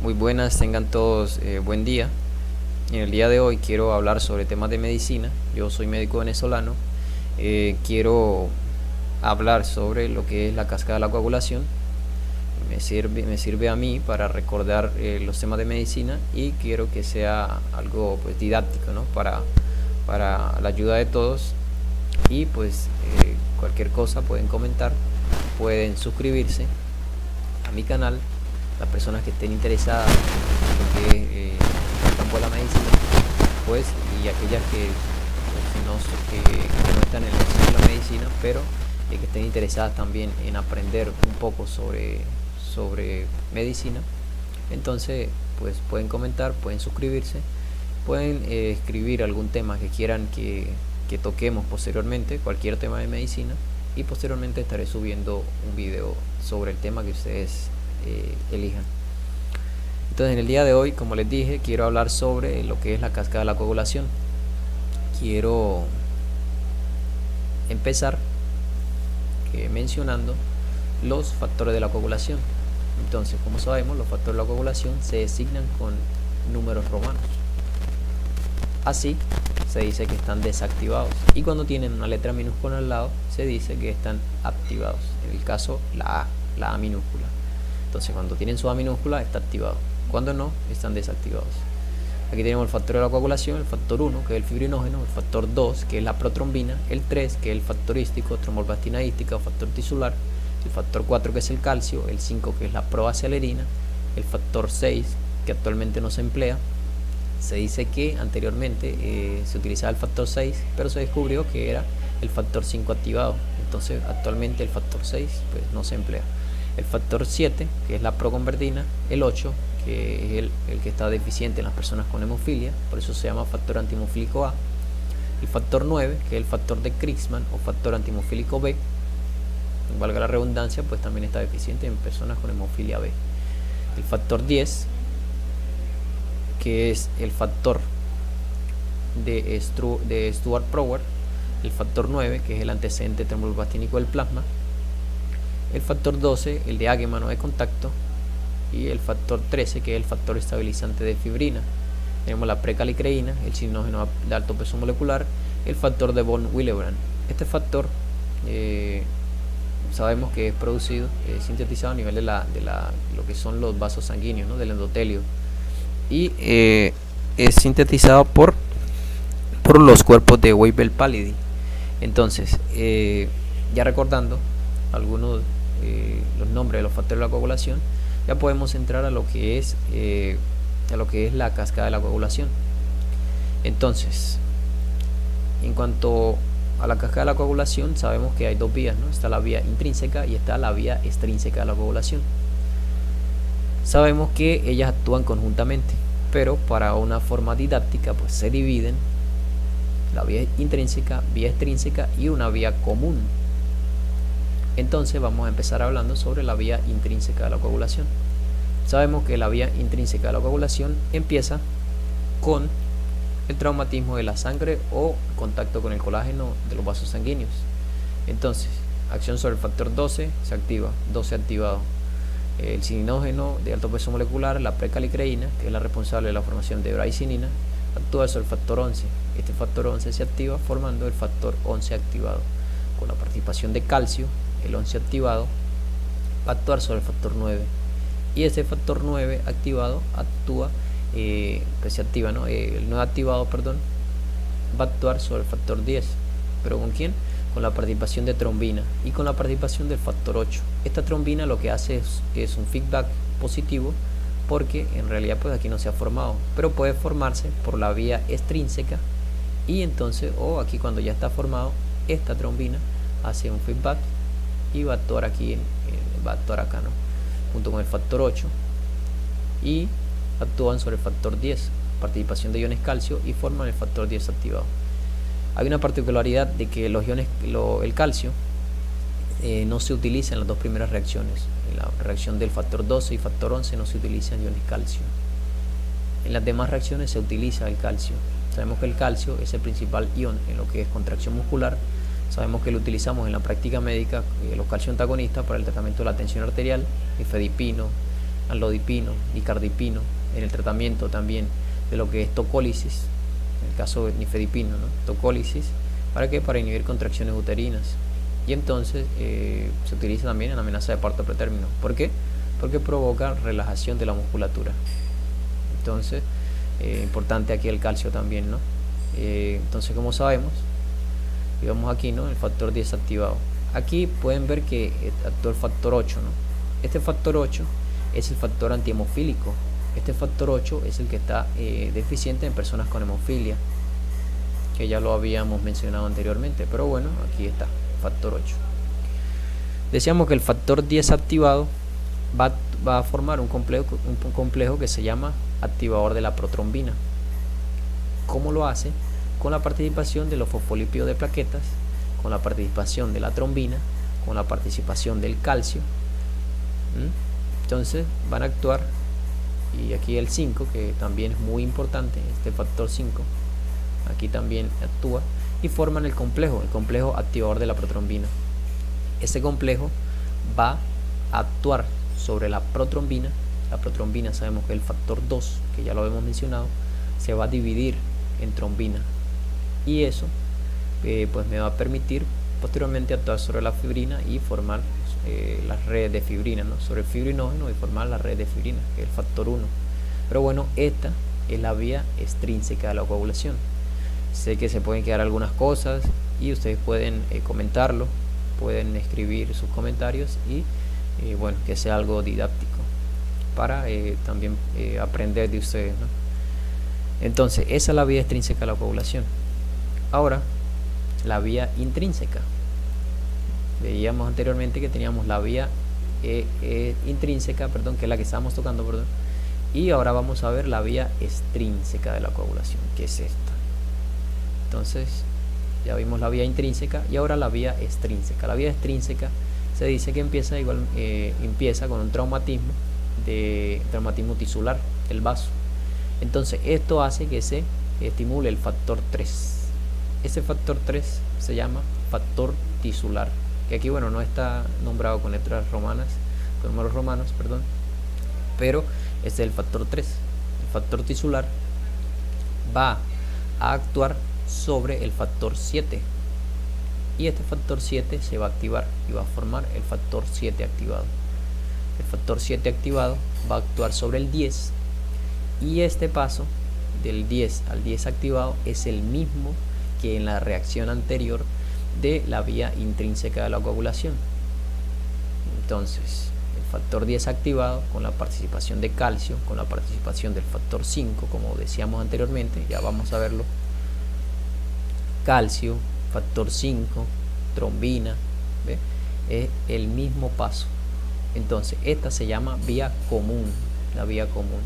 Muy buenas, tengan todos buen día. En el día de hoy quiero hablar sobre temas de medicina. Yo soy médico venezolano. Quiero hablar sobre lo que es la cascada de la coagulación. Me sirve a mí para recordar los temas de medicina y quiero que sea algo pues didáctico, ¿no? Para la ayuda de todos. Y pues cualquier cosa pueden comentar, pueden suscribirse a mi canal. Las personas que estén interesadas en lo que el campo de la medicina, pues, y aquellas que no están en el campo de la medicina, pero que estén interesadas también en aprender un poco sobre medicina. Entonces pues pueden comentar, pueden suscribirse, pueden escribir algún tema que quieran que toquemos posteriormente, cualquier tema de medicina, y posteriormente estaré subiendo un video sobre el tema que ustedes elijan. Entonces en el día de hoy, como les dije, quiero hablar sobre lo que es la cascada de la coagulación. Quiero empezar mencionando los factores de la coagulación. Entonces, como sabemos, los factores de la coagulación se designan con números romanos. Así se dice que están desactivados, y cuando tienen una letra minúscula al lado se dice que están activados. En el caso la A minúscula. Entonces cuando tienen su A minúscula está activado, cuando no están desactivados. Aquí tenemos el factor de la coagulación, el factor 1 que es el fibrinógeno, el factor 2 que es la protrombina, el 3 que es el factor hístico, trombolbastina hística o factor tisular, el factor 4 que es el calcio, el 5 que es la proacelerina, el factor 6 que actualmente no se emplea. Se dice que anteriormente se utilizaba el factor 6, pero se descubrió que era el factor 5 activado. Entonces actualmente el factor 6 pues no se emplea. El factor 7 que es la proconvertina, el 8 que es el que está deficiente en las personas con hemofilia, por eso se llama factor antihemofílico A. El factor 9 que es el factor de Cricksman o factor antihemofílico B, valga la redundancia, pues también está deficiente en personas con hemofilia B. El factor 10 que es el factor de Stewart-Prower, el factor 9 que es el antecedente tromboemblastínico del plasma, el factor 12 el de Ageman o de contacto, y el factor 13 que es el factor estabilizante de fibrina. Tenemos la precalicreína, el cinógeno de alto peso molecular, el factor de von Willebrand. Este factor sabemos que es producido, sintetizado a nivel de lo que son los vasos sanguíneos, ¿no? Del endotelio, y es sintetizado por los cuerpos de Weibel-Palady. Entonces, ya recordando algunos los nombres de los factores de la coagulación, ya podemos entrar a lo que es la cascada de la coagulación. Entonces, en cuanto a la cascada de la coagulación, sabemos que hay dos vías, ¿no? Está la vía intrínseca y está la vía extrínseca de la coagulación. Sabemos que ellas actúan conjuntamente, pero para una forma didáctica pues se dividen la vía intrínseca, vía extrínseca y una vía común. Entonces vamos a empezar hablando sobre la vía intrínseca de la coagulación. Sabemos que la vía intrínseca de la coagulación empieza con el traumatismo de la sangre o contacto con el colágeno de los vasos sanguíneos. Entonces, acción sobre el factor 12 se activa, 12 activado. El cinógeno de alto peso molecular, la precalicreína, que es la responsable de la formación de bradicinina, actúa sobre el factor 11. Este factor 11 se activa formando el factor 11 activado. Con la participación de calcio, el 11 activado va a actuar sobre el factor 9, y ese factor 9 activado actúa, pues se activa, ¿no? El 9 activado, perdón, va a actuar sobre el factor 10, pero ¿con quién? Con la participación de trombina y con la participación del factor 8. Esta trombina lo que hace es un feedback positivo, porque en realidad pues aquí no se ha formado, pero puede formarse por la vía extrínseca, y entonces, aquí cuando ya está formado, esta trombina hace un feedback y va a actuar aquí, va a actuar acá, ¿no? Junto con el factor 8, y actúan sobre el factor 10, participación de iones calcio, y forman el factor 10 activado. Hay una particularidad de que el calcio no se utiliza en las dos primeras reacciones. En la reacción del factor 12 y factor 11 no se utilizan iones calcio. En las demás reacciones se utiliza el calcio. Sabemos que el calcio es el principal ion en lo que es contracción muscular. Sabemos que lo utilizamos en la práctica médica, los calcio antagonistas para el tratamiento de la tensión arterial, nifedipino, amlodipino y cardipino en el tratamiento también de lo que es tocólisis, en el caso de nifedipino, ¿no? Tocólisis, ¿para qué? Para inhibir contracciones uterinas. Y entonces se utiliza también en amenaza de parto pretérmino. ¿Por qué? Porque provoca relajación de la musculatura. Entonces, importante aquí el calcio también, ¿no? Entonces, como sabemos, y vamos aquí, ¿no? El factor 10 activado. Aquí pueden ver que actúa el factor 8, ¿no? Este factor 8 es el factor antihemofílico. Este factor 8 es el que está deficiente en personas con hemofilia, que ya lo habíamos mencionado anteriormente, pero bueno, aquí está, factor 8. Decíamos que el factor 10 activado va a formar un complejo que se llama activador de la protrombina. ¿Cómo lo hace? Con la participación de los fosfolípidos de plaquetas, con la participación de la trombina, con la participación del calcio. Entonces van a actuar, y aquí el 5, que también es muy importante, este factor 5, aquí también actúa, y forman el complejo activador de la protrombina. Ese complejo va a actuar sobre la protrombina. La protrombina sabemos que es el factor 2, que ya lo hemos mencionado, se va a dividir en trombina, y eso pues me va a permitir posteriormente actuar sobre la fibrina y formar las redes de fibrina, ¿no? Sobre el fibrinógeno y formar la red de fibrina, que es el factor 1. Pero bueno, esta es la vía extrínseca de la coagulación. Sé que se pueden quedar algunas cosas y ustedes pueden comentarlo, pueden escribir sus comentarios y bueno, que sea algo didáctico para también aprender de ustedes, ¿no? Entonces, esa es la vía extrínseca de la coagulación. Ahora, la vía intrínseca. Veíamos anteriormente que teníamos la vía intrínseca, perdón, que es la que estábamos tocando, perdón. Y ahora vamos a ver la vía extrínseca de la coagulación, que es esta. Entonces, ya vimos la vía intrínseca y ahora la vía extrínseca. La vía extrínseca se dice que empieza con un traumatismo tisular del vaso. Entonces, esto hace que se estimule el factor 3. Ese factor 3 se llama factor tisular, que aquí, bueno, no está nombrado con letras romanas, con números romanos, perdón, pero este es el factor 3. El factor tisular va a actuar sobre el factor 7, y este factor 7 se va a activar y va a formar el factor 7 activado. El factor 7 activado va a actuar sobre el 10, y este paso del 10 al 10 activado es el mismo que en la reacción anterior de la vía intrínseca de la coagulación. Entonces, el factor 10 activado con la participación de calcio, con la participación del factor 5, como decíamos anteriormente, ya vamos a verlo. Calcio, factor 5, trombina, ¿ve? Es el mismo paso. Entonces, esta se llama vía común, la vía común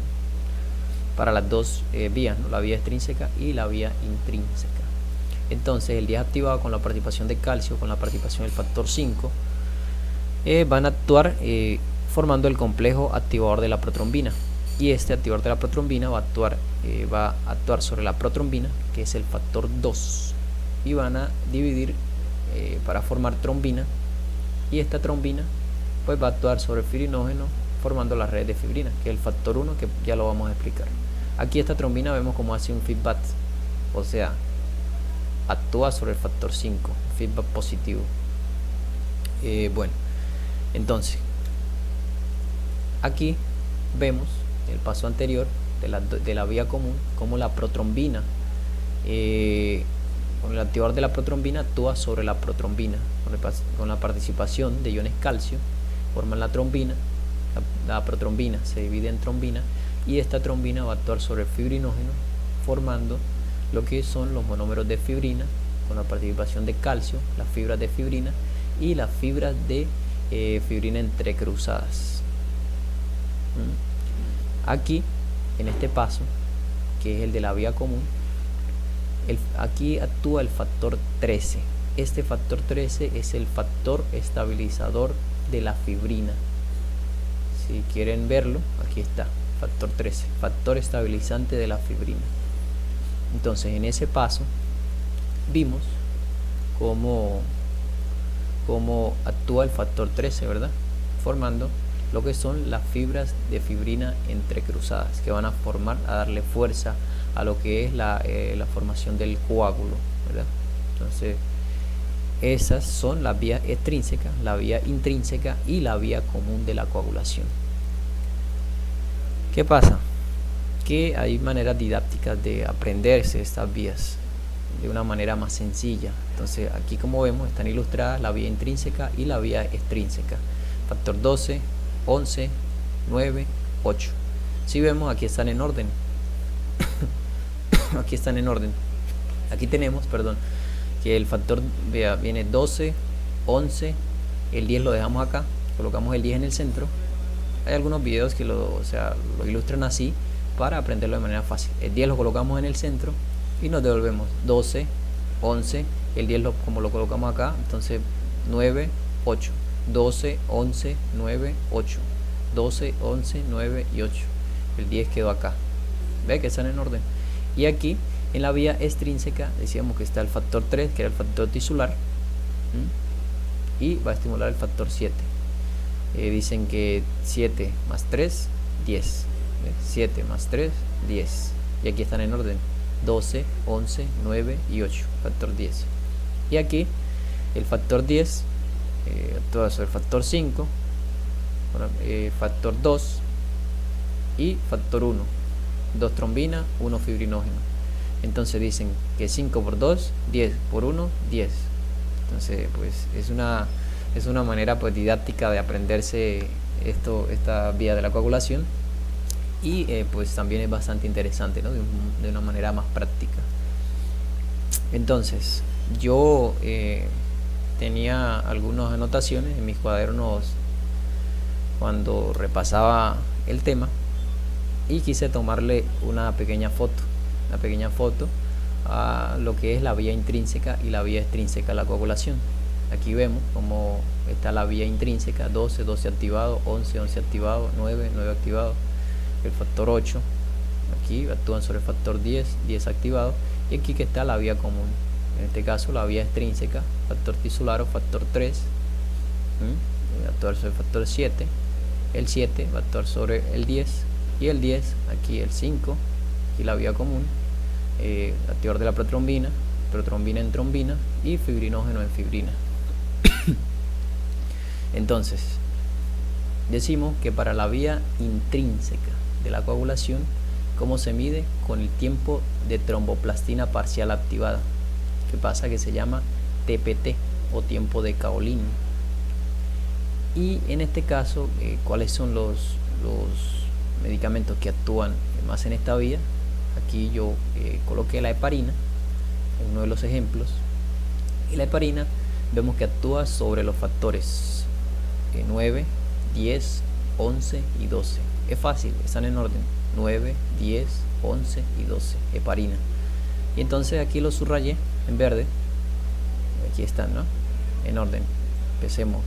para las dos vías, ¿no? La vía extrínseca y la vía intrínseca. Entonces, el 10 activado con la participación de calcio, con la participación del factor 5, van a actuar formando el complejo activador de la protrombina. Y este activador de la protrombina va a actuar sobre la protrombina, que es el factor 2. Y van a dividir para formar trombina. Y esta trombina pues va a actuar sobre el fibrinógeno, formando la red de fibrina, que es el factor 1, que ya lo vamos a explicar. Aquí esta trombina vemos cómo hace un feedback, o sea, actúa sobre el factor 5, feedback positivo. Bueno, entonces aquí vemos el paso anterior de la vía común, como la protrombina con el activador de la protrombina actúa sobre la protrombina con la participación de iones calcio, forman la trombina. La protrombina se divide en trombina, y esta trombina va a actuar sobre el fibrinógeno, formando lo que son los monómeros de fibrina, con la participación de calcio, las fibras de fibrina y las fibras de fibrina entrecruzadas. Aquí, en este paso, que es el de la vía común, aquí actúa el factor 13. Este factor 13 es el factor estabilizador de la fibrina. Si quieren verlo, aquí está, factor 13, factor estabilizante de la fibrina. Entonces, en ese paso vimos cómo actúa el factor 13, ¿verdad? Formando lo que son las fibras de fibrina entrecruzadas, que van a formar, a darle fuerza a lo que es la formación del coágulo, ¿verdad? Entonces, esas son las vías extrínsecas, la vía intrínseca y la vía común de la coagulación. ¿Qué pasa? Que hay maneras didácticas de aprenderse estas vías de una manera más sencilla. Entonces, aquí, como vemos, están ilustradas la vía intrínseca y la vía extrínseca. Factor 12, 11, 9, 8. Si vemos, aquí están en orden. Aquí están en orden. Aquí tenemos, perdón, que el factor, vea, viene 12, 11, el 10 lo dejamos acá, colocamos el 10 en el centro. Hay algunos videos que lo ilustran así para aprenderlo de manera fácil. El 10 lo colocamos en el centro y nos devolvemos 12, 11, el 10 como lo colocamos acá, entonces 9, 8, 12, 11, 9, 8, 12, 11, 9 y 8. El 10 quedó acá. Ve que están en orden. Y aquí en la vía extrínseca decíamos que está el factor 3, que era el factor tisular, y va a estimular el factor 7. Dicen que 7 más 3, 10. 7 más 3, 10. Y aquí están en orden: 12, 11, 9 y 8. Factor 10. Y aquí el factor 10 actúa sobre el factor 5, factor 2 y factor 1. 2 trombina, 1 fibrinógeno. Entonces dicen que 5 por 2, 10 por 1, 10. Entonces, pues es una manera, pues, didáctica de aprenderse esta vía de la coagulación, y pues también es bastante interesante, ¿no? De una manera más práctica. Entonces, yo tenía algunas anotaciones en mis cuadernos cuando repasaba el tema, y quise tomarle una pequeña foto a lo que es la vía intrínseca y la vía extrínseca de la coagulación. Aquí vemos cómo está la vía intrínseca: 12, 12 activado, 11, 11 activado, 9, 9 activado, el factor 8, aquí actúan sobre el factor 10, 10 activado, y aquí que está la vía común, en este caso la vía extrínseca, factor tisular o factor 3, va a actuar sobre el factor 7, el 7 va a actuar sobre el 10, y el 10, aquí el 5, aquí la vía común, activador de la protrombina, protrombina en trombina y fibrinógeno en fibrina. Entonces, decimos que para la vía intrínseca de la coagulación, ¿cómo se mide? Con el tiempo de tromboplastina parcial activada. ¿Qué pasa? Que se llama TPT o tiempo de Kaolin. Y en este caso, ¿cuáles son los medicamentos que actúan más en esta vía? Aquí yo coloqué la heparina en uno de los ejemplos, y la heparina vemos que actúa sobre los factores 9, 10, 11 y 12. Es fácil, están en orden: 9, 10, 11 y 12, heparina. Y entonces aquí lo subrayé en verde, aquí están, ¿no? En orden. Empecemos: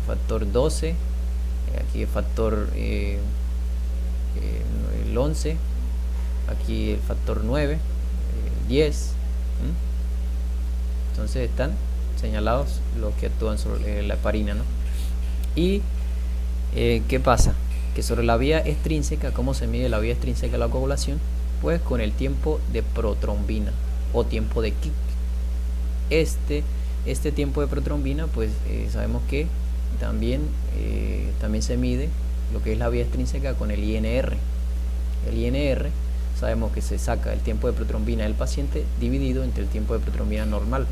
factor 12, aquí el factor el 11, aquí el factor 9, 10. Entonces están señalados los que actúan sobre la heparina, ¿no? Y ¿qué pasa? Que sobre la vía extrínseca, ¿cómo se mide la vía extrínseca de la coagulación? Pues con el tiempo de protrombina o tiempo de Kick. Este tiempo de protrombina, pues sabemos que también se mide lo que es la vía extrínseca con el INR. El INR sabemos que se saca el tiempo de protrombina del paciente dividido entre el tiempo de protrombina normal.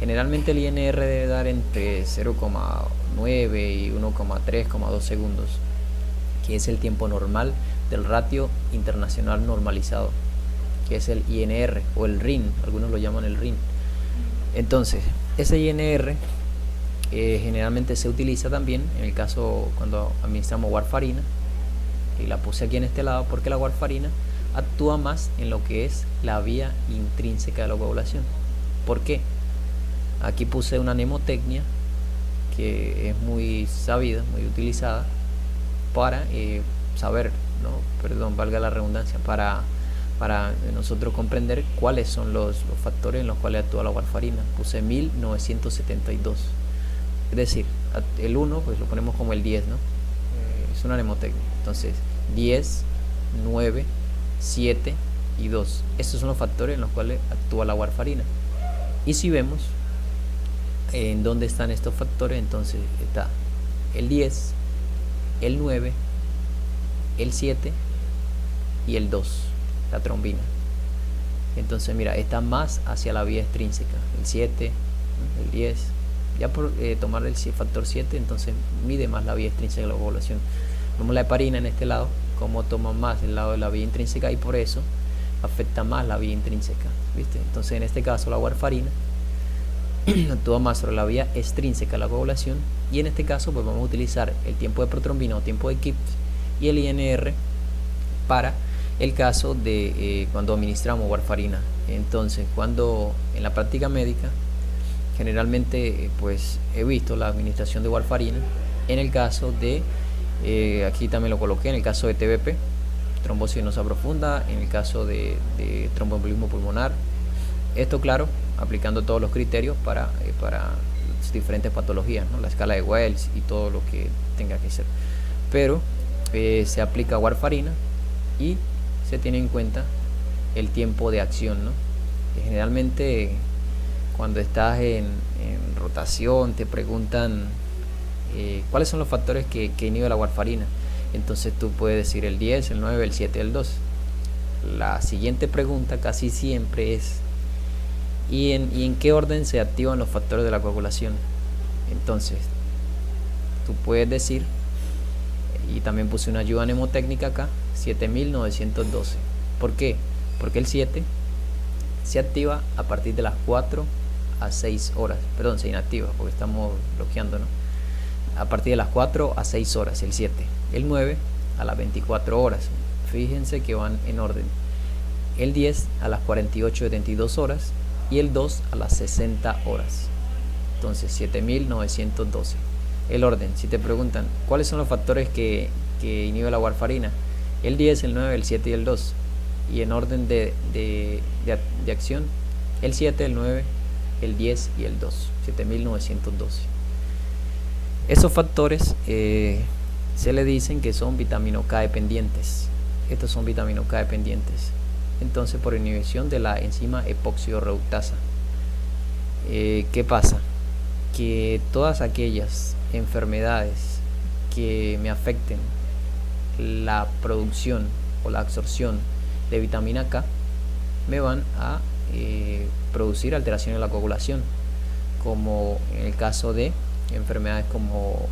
Generalmente el INR debe dar entre 0,9 y 1,3,2 segundos, que es el tiempo normal del ratio internacional normalizado, que es el INR o el RIN, algunos lo llaman el RIN. Entonces, ese INR generalmente se utiliza también en el caso cuando administramos warfarina, y la puse aquí en este lado porque la warfarina actúa más en lo que es la vía intrínseca de la coagulación. ¿Por qué? Aquí puse una mnemotecnia que es muy sabida, muy utilizada para saber, ¿no? Perdón, valga la redundancia, para nosotros comprender cuáles son los factores en los cuales actúa la warfarina. Puse 1972. Es decir, el 1 pues lo ponemos como el 10, ¿no? Es una mnemotécnica. Entonces 10, 9, 7 y 2. Estos son los factores en los cuales actúa la warfarina. Y si vemos en dónde están estos factores, entonces está el 10, el 9, el 7 y el 2, la trombina. Entonces mira, está más hacia la vía extrínseca, el 7, el 10. Ya por tomar el factor 7, entonces mide más la vía extrínseca de la coagulación. Vemos la heparina en este lado, como toma más el lado de la vía intrínseca, y por eso afecta más la vía intrínseca, ¿viste? Entonces en este caso la warfarina actúa más sobre la vía extrínseca de la coagulación, y en este caso pues vamos a utilizar el tiempo de protrombina o tiempo de Kipps y el INR para el caso de cuando administramos warfarina. Entonces cuando en la práctica médica generalmente pues he visto la administración de warfarina en el caso de aquí también lo coloqué, en el caso de TBP, trombosis venosa profunda, en el caso de tromboembolismo pulmonar. Esto claro, aplicando todos los criterios para diferentes patologías, ¿no? La escala de Wells y todo lo que tenga que ser. Pero se aplica warfarina y se tiene en cuenta el tiempo de acción, ¿no? Generalmente cuando estás en rotación te preguntan cuáles son los factores que inhiben la warfarina. Entonces tú puedes decir el 10, el 9, el 7, el 2. La siguiente pregunta casi siempre es ¿y en qué orden se activan los factores de la coagulación? Entonces tú puedes decir, y también puse una ayuda mnemotécnica acá, 7912. ¿Por qué? Porque el 7 se activa a partir de las 4 a 6 horas, perdón, se inactiva porque estamos bloqueando, ¿no? A partir de las 4 a 6 horas el 7, el 9 a las 24 horas, fíjense que van en orden, el 10 a las 48-72 horas y el 2 a las 60 horas. Entonces 7912, el orden. Si te preguntan cuáles son los factores que inhiben la warfarina, el 10, el 9, el 7 y el 2, y en orden de acción, el 7, el 9, el 10 y el 2, 7912. Esos factores se le dicen que son vitamina K dependientes. Estos son vitamina K dependientes. Entonces, por inhibición de la enzima epoxidorreductasa. ¿Qué pasa? Que todas aquellas enfermedades que me afecten la producción o la absorción de vitamina K me van a producir alteraciones en la coagulación, como en el caso de enfermedades como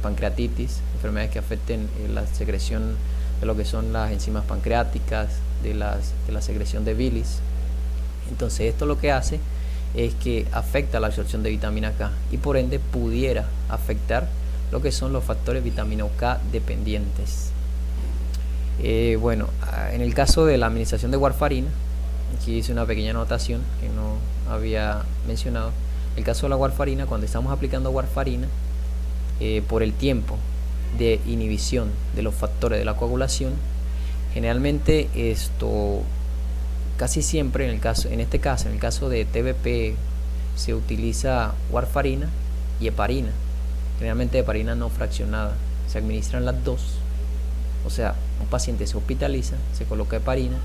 pancreatitis, enfermedades que afecten la secreción de lo que son las enzimas pancreáticas, de la secreción de bilis. Entonces esto lo que hace es que afecta la absorción de vitamina K y por ende pudiera afectar lo que son los factores vitamina K dependientes. Bueno, en el caso de la administración de warfarina, aquí hice una pequeña anotación que no había mencionado. El caso de la warfarina, cuando estamos aplicando warfarina, por el tiempo de inhibición de los factores de la coagulación, generalmente esto casi siempre en el caso de TBP se utiliza warfarina y heparina, generalmente heparina no fraccionada, se administran las dos. O sea, un paciente se hospitaliza, se coloca heparina,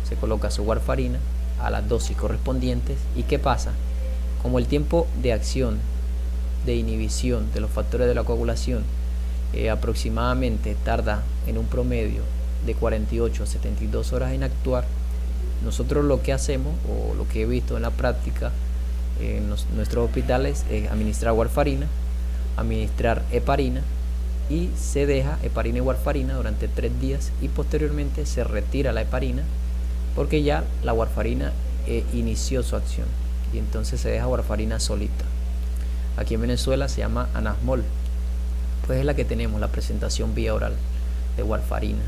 se coloca su warfarina a las dosis correspondientes. ¿Y qué pasa? Como el tiempo de acción, de inhibición de los factores de la coagulación aproximadamente tarda en un promedio de 48 a 72 horas en actuar, nosotros lo que hacemos, o lo que he visto en la práctica en nuestros hospitales, es administrar warfarina, administrar heparina, y se deja heparina y warfarina durante 3 días y posteriormente se retira la heparina porque ya la warfarina inició su acción, y entonces se deja warfarina solita. Aquí en Venezuela se llama anasmol, pues es la que tenemos, la presentación vía oral de warfarina.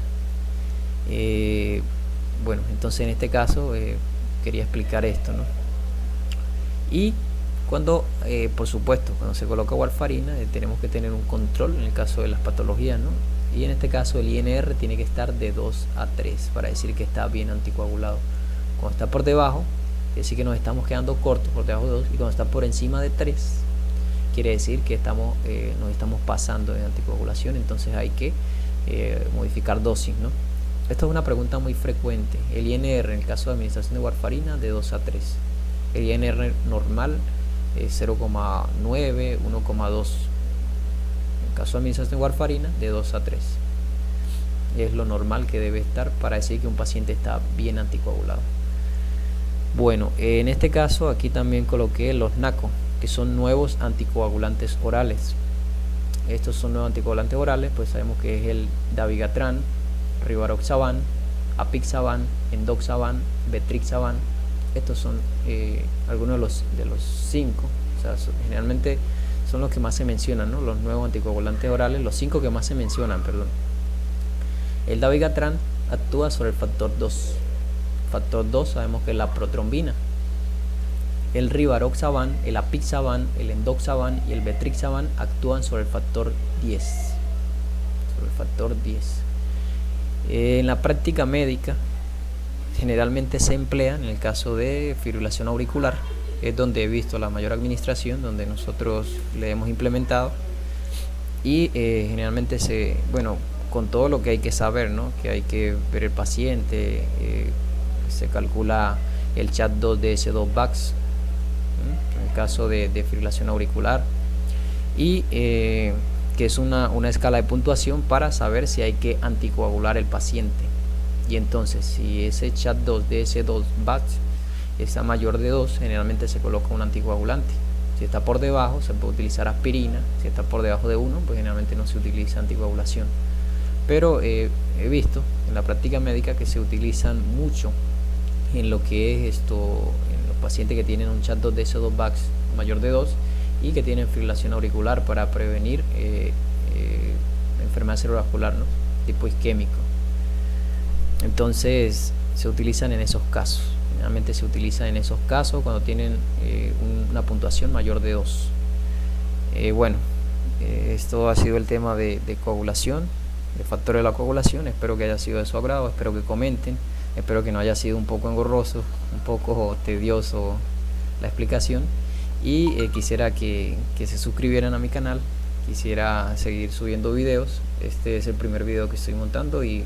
Bueno, entonces en este caso quería explicar esto, ¿no? Y cuando, por supuesto, cuando se coloca warfarina tenemos que tener un control en el caso de las patologías, ¿no? Y en este caso el INR tiene que estar de 2 a 3 para decir que está bien anticoagulado. Cuando está por debajo, es decir que nos estamos quedando cortos por debajo de 2, y cuando está por encima de 3 quiere decir que nos estamos pasando de anticoagulación, entonces hay que modificar dosis, ¿no? Esta es una pregunta muy frecuente. El INR en el caso de administración de warfarina de 2 a 3. El INR normal 0,9, 1,2. En el caso de administración de warfarina de 2 a 3. Es lo normal que debe estar para decir que un paciente está bien anticoagulado. Bueno, en este caso aquí también coloqué los NACO, que son nuevos anticoagulantes orales. Estos son nuevos anticoagulantes orales, pues sabemos que es el dabigatran, rivaroxaban, apixaban, endoxaban, betrixaban. Estos son algunos de los 5, o sea, generalmente son los que más se mencionan, ¿no? Los nuevos anticoagulantes orales, los 5 que más se mencionan, perdón. El dabigatran actúa sobre el factor 2. Factor 2 sabemos que es la protrombina. El rivaroxaban, el apixaban, el endoxaban y el betrixaban actúan sobre el factor 10. Sobre el factor 10. En la práctica médica generalmente se emplea en el caso de fibrilación auricular, es donde he visto la mayor administración, donde nosotros le hemos implementado, y generalmente con todo lo que hay que saber, ¿no? Que hay que ver el paciente, se calcula el CHAD2 DS2-VAX en el caso de fibrilación auricular, y que es una escala de puntuación para saber si hay que anticoagular el paciente. Y entonces, si ese CHAD2 DS2-VAX está mayor de 2, generalmente se coloca un anticoagulante. Si está por debajo, se puede utilizar aspirina. Si está por debajo de 1, pues generalmente no se utiliza anticoagulación. Pero he visto en la práctica médica que se utilizan mucho en lo que es en los pacientes que tienen un CHAD2 DS2-VAX mayor de 2 y que tienen fibrilación auricular para prevenir enfermedad cerebrovascular, ¿no? Tipo isquémico. Entonces se utilizan en esos casos. Generalmente se utiliza en esos casos cuando tienen una puntuación mayor de 2. Esto ha sido el tema de coagulación, de factores de la coagulación. Espero que haya sido de su agrado, espero que comenten, espero que no haya sido un poco engorroso, un poco tedioso la explicación, y quisiera que se suscribieran a mi canal. Quisiera seguir subiendo videos. Este es el primer video que estoy montando y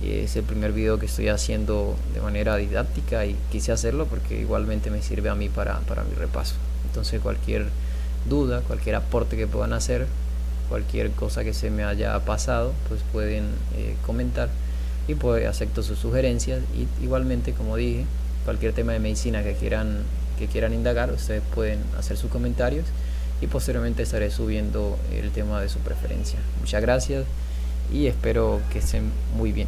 es el primer video que estoy haciendo de manera didáctica, y quise hacerlo porque igualmente me sirve a mí para mi repaso. Entonces cualquier duda, cualquier aporte que puedan hacer, cualquier cosa que se me haya pasado, pues pueden comentar, y pues acepto sus sugerencias. Y igualmente, como dije, cualquier tema de medicina que quieran indagar, ustedes pueden hacer sus comentarios y posteriormente estaré subiendo el tema de su preferencia. Muchas gracias y espero que estén muy bien.